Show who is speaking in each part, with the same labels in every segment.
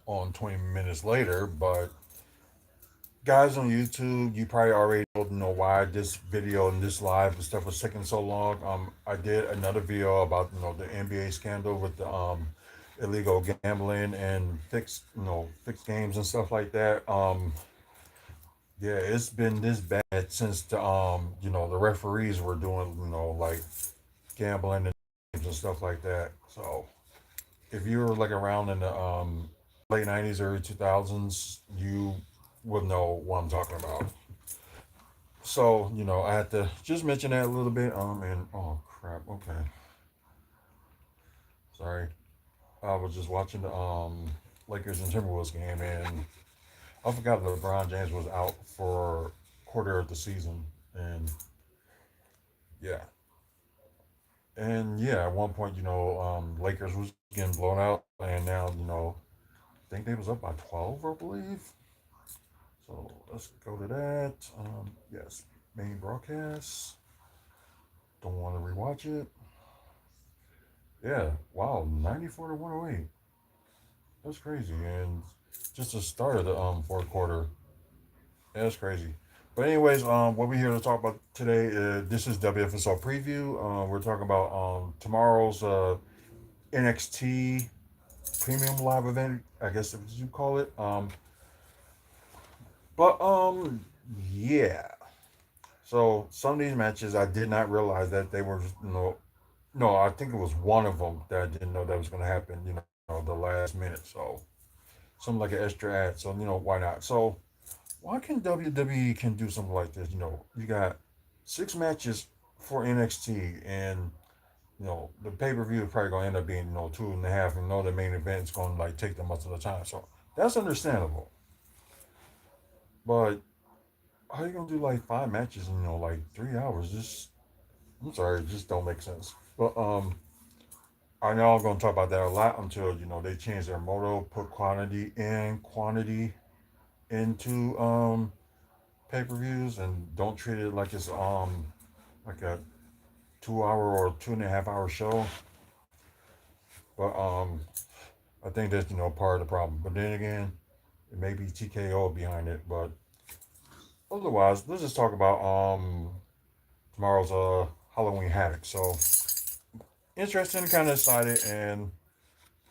Speaker 1: on 20 minutes later. But guys on YouTube, you probably already know why this video and this live and stuff was taking so long. I did another video about the NBA scandal with the illegal gambling and fixed games and stuff like that. Yeah, it's been this bad since the referees were doing like gambling and games and stuff like that. So if you were like around in the late 90s, early 2000s, you would know what I'm talking about. So I had to just mention that a little bit. And oh crap, okay, sorry. I was just watching the Lakers and Timberwolves game, and I forgot LeBron James was out for quarter of the season, and yeah, at one point, Lakers was getting blown out, and now I think they was up by 12, I believe. So let's go to that. Yes, main broadcast. Don't want to rewatch it. Yeah, wow, 94 to 108. That's crazy, and just the start of the fourth quarter. Yeah, that's crazy. But anyways, what we're here to talk about today, this is WFSO preview. We're talking about tomorrow's NXT premium live event, I guess if you call it. But yeah. So some of these matches I did not realize that they were no, I think it was one of them that I didn't know that was going to happen. The last minute. So something like an extra ad. So why not? So why can WWE can do something like this? You got 6 matches for NXT, and the pay per view is probably gonna end up being 2.5, and the main event is gonna like take them most of the time. So that's understandable. But how you gonna do like 5 matches in like 3 hours? Just I'm sorry, it just don't make sense. But I know I'm gonna talk about that a lot until they change their motto, put quantity into pay per views, and don't treat it like it's like a 2 hour or 2.5 hour show. But I think that's part of the problem. But then again, it may be TKO behind it. But otherwise, let's just talk about tomorrow's Halloween Havoc. So interesting, kind of excited, and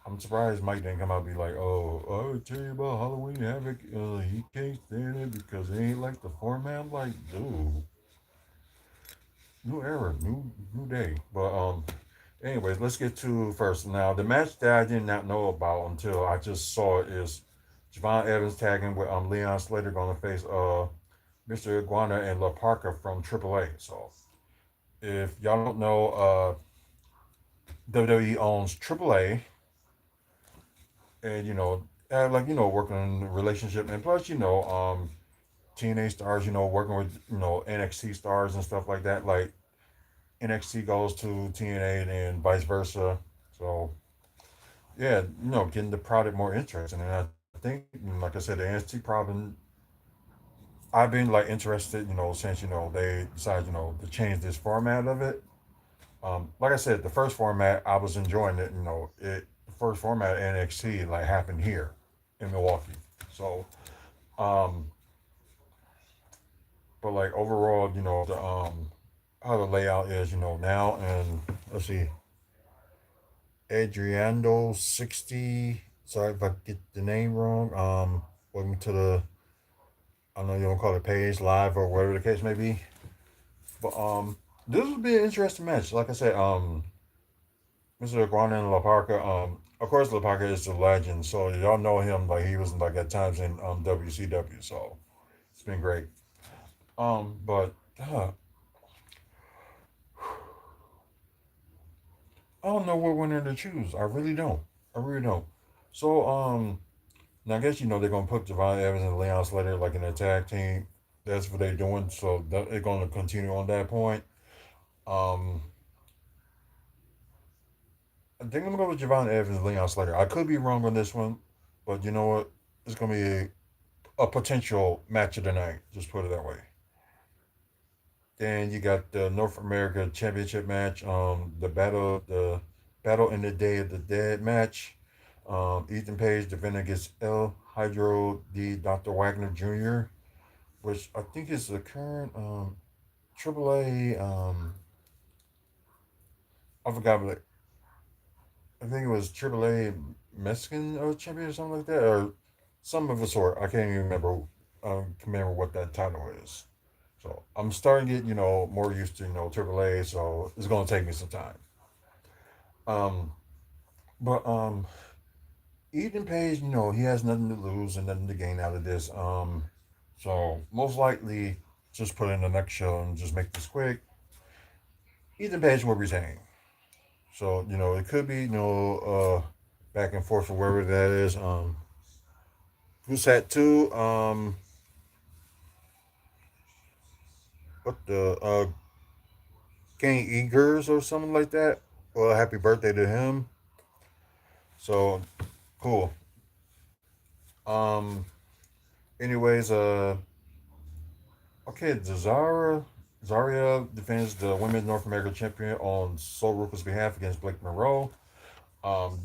Speaker 1: I'm surprised Mike didn't come out and be like, "Oh, I would tell you about Halloween Havoc. He can't stand it because it ain't like the format." I'm like, dude, new era, new day. But anyways, let's get to first. Now, the match that I did not know about until I just saw it is Javon Evans tagging with Leon Slater going to face Mr. Iguana and La Parca from AAA. So if y'all don't know, WWE owns AAA, and like working on the relationship, and plus TNA stars, working with NXT stars and stuff like that. Like NXT goes to TNA and vice versa. So yeah, getting the product more interesting. And I think, like I said, the NXT problem, I've been like interested, since they decided, to change this format of it. Like I said, the first format I was enjoying it. The first format of NXT like happened here in Milwaukee. So, um, but like overall, the how the layout is, now, and let's see, Adriano 60. Sorry if I get the name wrong. Welcome to the, I know you don't call it page live or whatever the case may be. But this would be an interesting match. Like I said, Mr. Iguana and La Parca. Of course, La Parca is a legend, so y'all know him. Like he was like at times in WCW. So it's been great. But I don't know what winner to choose. I really don't. I really don't. So now I guess they're gonna put Javon Evans and Leon Slater like in a tag team. That's what they're doing. So they're gonna continue on that point. Um, I think I'm gonna go with Javon Evans and Leon Slater. I could be wrong on this one, but you know what? It's gonna be a potential match of the night. Just put it that way. Then you got the North America Championship match. The battle in the Day of the Dead match. Ethan Page defending against El Hydro D. Dr. Wagner Jr., which I think is the current AAA. I forgot, but I think it was AAA Mexican champion or something like that, or some of the sort. I can't even remember. Remember what that title is. So I'm starting to get more used to AAA. So it's gonna take me some time. Um, but Ethan Page, he has nothing to lose and nothing to gain out of this. So most likely just put in the next show and just make this quick. Ethan Page will retain. So it could be back and forth or wherever that is. Who's that too? What the King Eagers or something like that. Well, happy birthday to him. So cool. Um. Anyways, okay, Zaria defends the Women's North American Champion on Sol Ruka's behalf against Blake Monroe.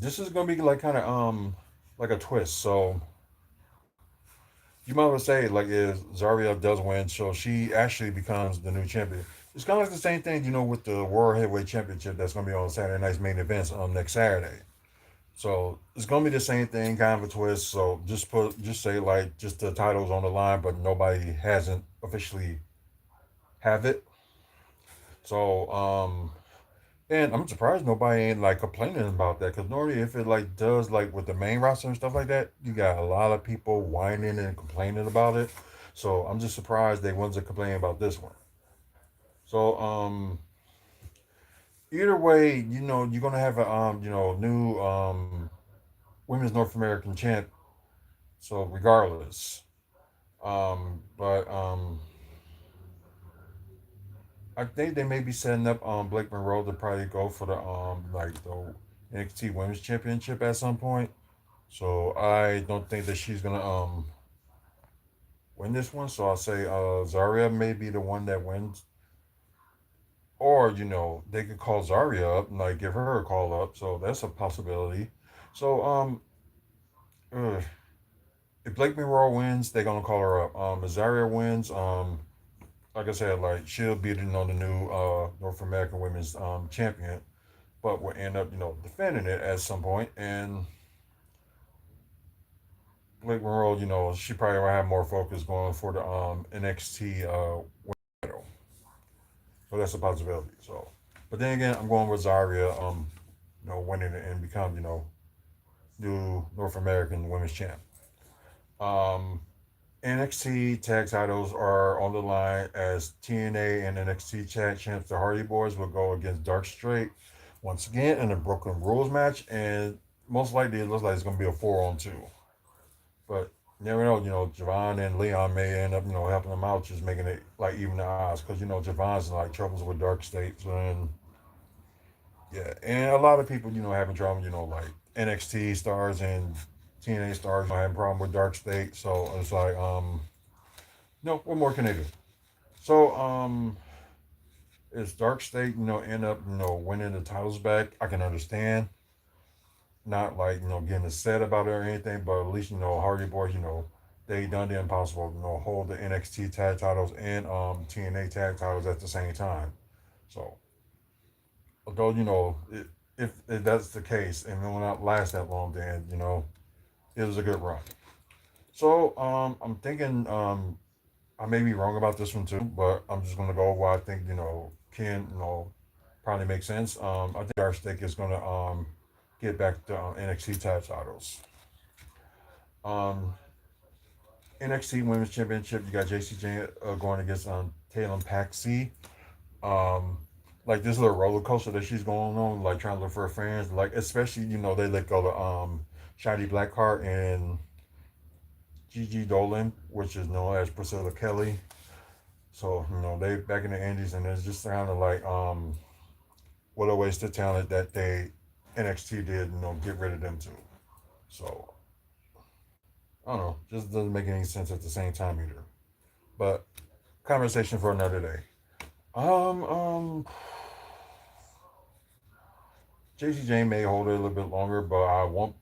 Speaker 1: This is gonna be like kind of like a twist. So you might well say like if Zaria does win, so she actually becomes the new champion. It's kind of like the same thing, with the World Heavyweight Championship that's gonna be on Saturday night's main events next Saturday. So it's gonna be the same thing, kind of a twist. So just say like just the titles on the line, but nobody hasn't officially have it. So and I'm surprised nobody ain't like complaining about that because normally if it like does like with the main roster and stuff like that, you got a lot of people whining and complaining about it. So I'm just surprised they wasn't complaining about this one. So either way, you're gonna have a new women's North American champ. So regardless, but I think they may be setting up Blake Monroe to probably go for the like the NXT Women's Championship at some point. So I don't think that she's gonna win this one. So I'll say Zaria may be the one that wins, or they could call Zaria up and like give her a call up. So that's a possibility. So ugh, if Blake Monroe wins, they're gonna call her up. If Zaria wins, like I said, like she'll be the new North American Women's champion, but will end up defending it at some point. And Blake Monroe, she probably will have more focus going for the NXT title. So that's a possibility. So, but then again, I'm going with Zaria, winning it and become new North American Women's Champ. Um, NXT tag titles are on the line as TNA and NXT tag champs, the Hardy Boys, will go against Dark Straight once again in a Broken Rules match, and most likely it looks like it's going to be a 4-on-2. But you never know, Javon and Leon may end up, helping them out, just making it like even the odds, because Javon's in like troubles with Dark States, and yeah, and a lot of people, having trouble, like NXT stars and TNA stars, having problem with Dark State, so it's like, no, what more can they do? So, is Dark State, end up, winning the titles back? I can understand. Not like, getting upset about it or anything, but at least, Hardy Boys, they done the impossible, hold the NXT tag titles and TNA tag titles at the same time. So, although, if that's the case and it will not last that long, then, it was a good run. So, I'm thinking, I may be wrong about this one too, but I'm just gonna go where I think can probably make sense. I think our stake is gonna get back to NXT tag titles. Um, NXT Women's Championship, you got JCJ going against Taylor Paxi. Um, like this little roller coaster that she's going on, like trying to look for her fans. Like especially they let go of Shiny Blackheart and Gigi Dolan, which is known as Priscilla Kelly. So they back in the Indies, and it's just kind of like what a waste of talent that they NXT did get rid of them too. So I don't know, just doesn't make any sense at the same time either. But conversation for another day. JC Jane may hold it a little bit longer, but I won't.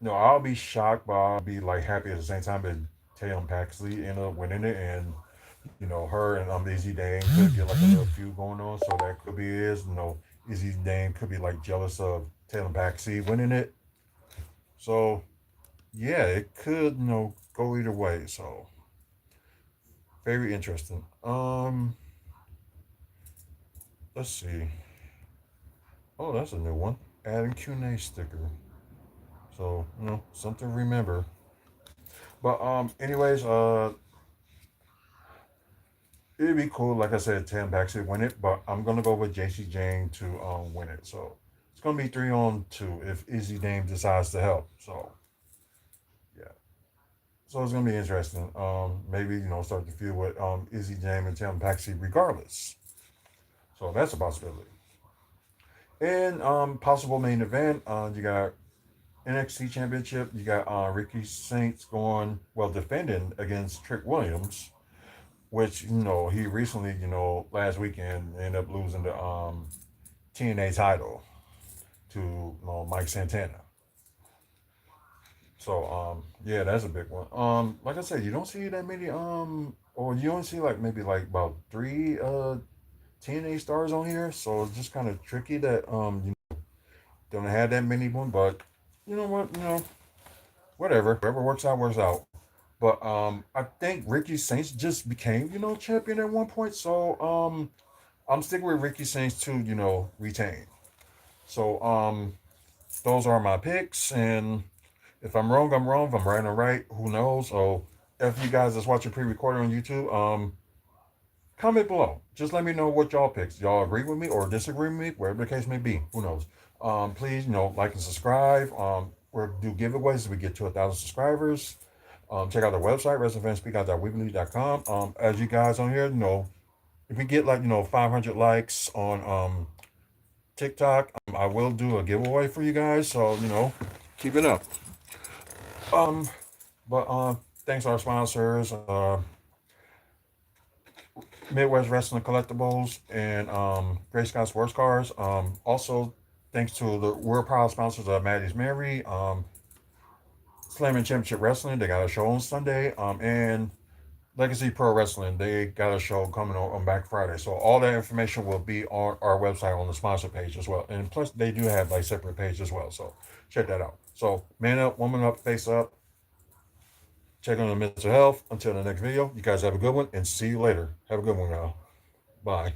Speaker 1: No, I'll be shocked, but I'll be like happy at the same time that Tatum Paxley ended up winning it, and her and Izzy Dane could get like a little feud going on. So that could be Izzy Dane could be like jealous of Tatum Paxley winning it. So yeah, it could go either way. So very interesting. Let's see. Oh, that's a new one. Adding Q&A sticker. So something to remember. But anyways, it'd be cool. Like I said, Tam Baxter win it, but I'm gonna go with JC Jane to win it. So it's gonna be 3-2 if Izzy Dame decides to help. So yeah, so it's gonna be interesting. Maybe start the feud with Izzy Dame and Tam Baxter regardless. So that's a possibility. And possible main event, you got NXT Championship. You got Ricky Saints defending against Trick Williams, which he recently last weekend ended up losing the TNA title to Mike Santana. So yeah, that's a big one. Like I said, you don't see that many or you only see like maybe like about three TNA stars on here. So it's just kind of tricky that don't have that many one. But you know what, whatever works out works out. But I think Ricky Saints just became champion at one point. So I'm sticking with Ricky Saints to retain. So those are my picks, and if I'm wrong, I'm wrong. If I'm right, I'm right. Who knows? So if you guys that's watching pre-recorded on YouTube, comment below. Just let me know what y'all picks. Y'all agree with me or disagree with me, whatever the case may be. Who knows? Please, like and subscribe. We'll do giveaways as we get to 1,000 subscribers. Check out the website, wrestlingfanspeak.weebly.com. As you guys on here, if we get like 500 likes on TikTok, I will do a giveaway for you guys. So keep it up. Um, but thanks to our sponsors, Midwest Wrestling Collectibles and Great Scott Sports Cars. Also, thanks to the world proud sponsors of Maddie's Mary, Slam and Championship Wrestling. They got a show on Sunday. And Legacy Pro Wrestling. They got a show coming on Black Friday. So all that information will be on our website on the sponsor page as well. And plus, they do have like separate page as well. So check that out. So man up, woman up, face up. Check on the mental health. Until the next video, you guys have a good one and see you later. Have a good one, y'all. Bye.